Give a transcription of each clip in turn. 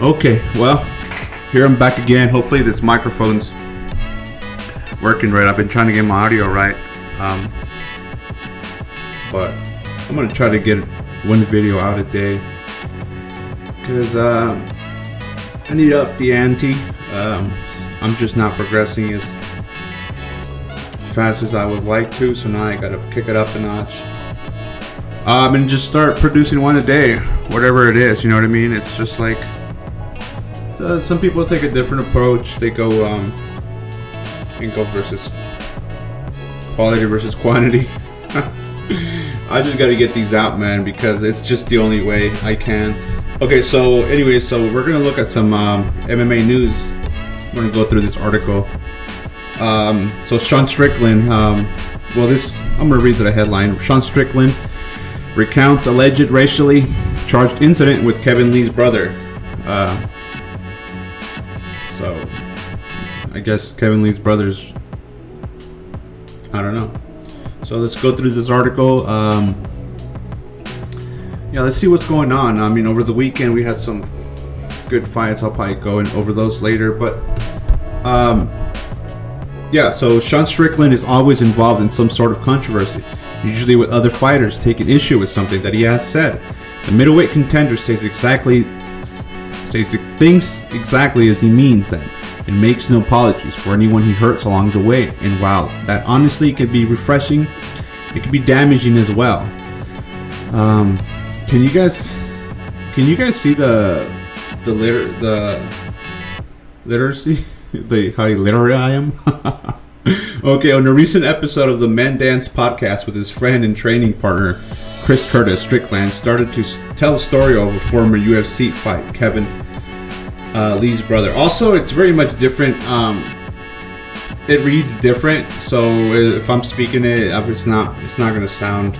Okay, well, here I'm back again. Hopefully this microphone's working right. I've been trying to get my audio right. But I'm going to try to get one video out a day. Because I need to up the ante. I'm just not progressing as fast as I would like to. So now I got to kick it up a notch. And just start producing one a day. Whatever it is, you know what I mean? It's just like... some people take a different approach. They go versus quality versus quantity. I just got to get these out, man, because it's just the only way I can. Okay, so anyway, so we're gonna look at some MMA news. I'm gonna go through this article. So Sean Strickland. I'm gonna read the headline. Sean Strickland recounts alleged racially charged incident with Kevin Lee's brother. So, I guess Kevin Lee's brothers, I don't know. So let's go through this article. Let's see what's going on. I mean, over the weekend we had some good fights. I'll probably go over those later. But, so Sean Strickland is always involved in some sort of controversy, usually with other fighters taking issue with something that he has said. The middleweight contender thinks exactly as he means them and makes no apologies for anyone he hurts along the way. And while that honestly could be refreshing, it could be damaging as well. Can you guys see the literacy, how literate I am? Okay, on a recent episode of the Men Dance podcast with his friend and training partner Chris Curtis, Strickland started to tell the story of a former UFC fight, Kevin Lee's brother. Also, it's very much different. It reads different, so if I'm speaking it, it's not going to sound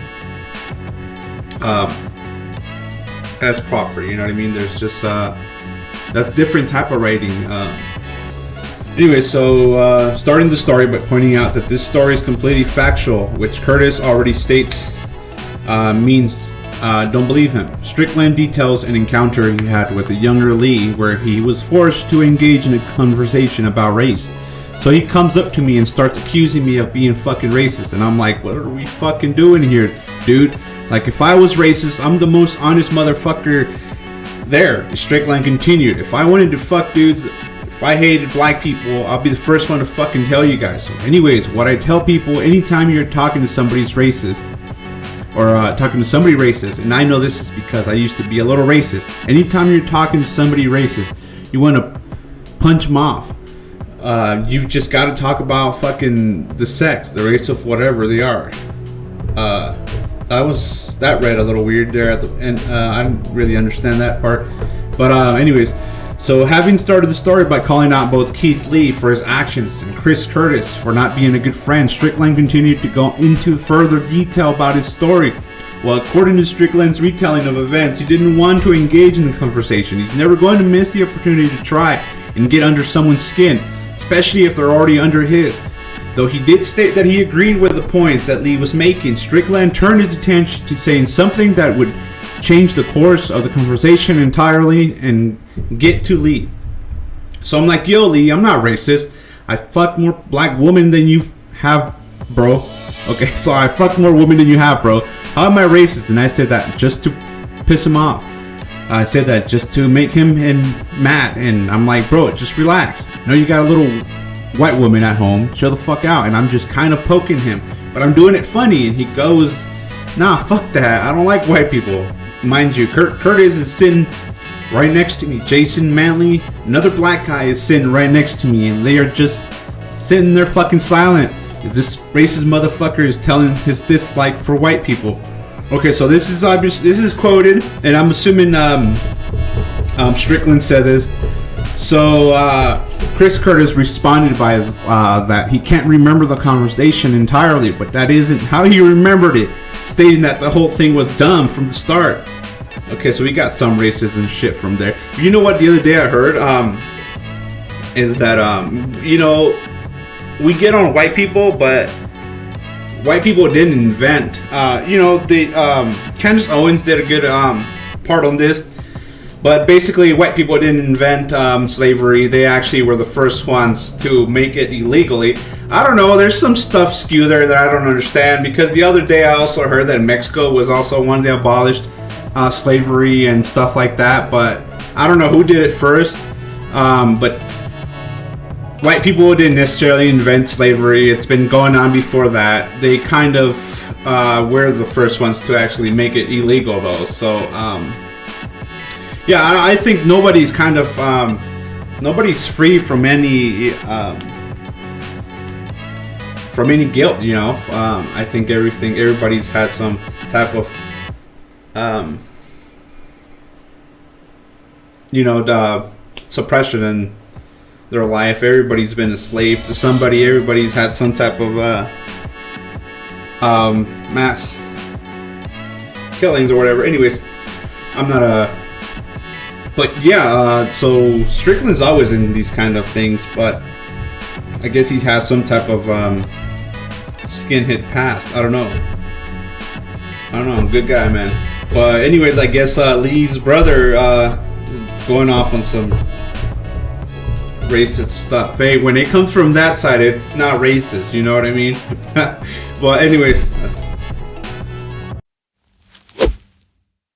as proper. You know what I mean? There's just that's different type of writing. Anyway, so starting the story by pointing out that this story is completely factual, which Curtis already states means don't believe him. Strickland details an encounter he had with a younger Lee where he was forced to engage in a conversation about race. So he comes up to me and starts accusing me of being fucking racist, and I'm like, what are we fucking doing here, dude? Like, if I was racist, I'm the most honest motherfucker there. Strickland continued, if I wanted to fuck dudes, if I hated black people, I'll be the first one to fucking tell you guys. So anyways, what I tell people anytime you're talking to somebody's racist, or talking to somebody racist, and I know this is because I used to be a little racist, anytime you're talking to somebody racist, you want to punch them off. You've just got to talk about fucking the sex, the race of whatever they are. That read a little weird there, and I didn't really understand that part. But anyways, so having started the story by calling out both Keith Lee for his actions and Chris Curtis for not being a good friend, Strickland continued to go into further detail about his story. Well, according to Strickland's retelling of events, he didn't want to engage in the conversation. He's never going to miss the opportunity to try and get under someone's skin, especially if they're already under his. Though he did state that he agreed with the points that Lee was making, Strickland turned his attention to saying something that would change the course of the conversation entirely and get to Lee. So I'm like, yo, Lee, I'm not racist. I fuck more black women than you have, bro. Okay, so I fuck more women than you have, bro. How am I racist? And I said that just to piss him off. I said that just to make him mad. And I'm like, bro, just relax. I know you got a little white woman at home. Chill the fuck out. And I'm just kind of poking him. But I'm doing it funny. And he goes, nah, fuck that. I don't like white people. Mind you, Curtis is sitting right next to me. Jason Manley, another black guy, is sitting right next to me. And they are just sitting there fucking silent. Is this racist motherfucker is telling his dislike for white people. Okay, so this is quoted, and I'm assuming Strickland said this. So Chris Curtis responded by that he can't remember the conversation entirely, but that isn't how he remembered it, stating that the whole thing was dumb from the start. Okay, so we got some racism shit from there. You know what? The other day I heard is that we get on white people, but white people didn't invent. Candace Owens did a good part on this But basically, white people didn't invent slavery. They actually were the first ones to make it illegally. I don't know. There's some stuff skewed there that I don't understand. Because the other day I also heard that Mexico was also one that abolished slavery and stuff like that. But I don't know who did it first. But white people didn't necessarily invent slavery. It's been going on before that. They kind of were the first ones to actually make it illegal, though. So... yeah, I think nobody's kind of nobody's free from any guilt. You know, I think everybody's had some type of the suppression in their life. Everybody's been a slave to somebody. Everybody's had some type of mass killings or whatever. Anyways, I'm not a. But yeah, so Strickland's always in these kind of things, but I guess he has some type of skinhead past. I don't know. Good guy, man. But anyways, I guess Lee's brother is going off on some racist stuff. Hey, when it comes from that side, it's not racist. You know what I mean? Well, anyways.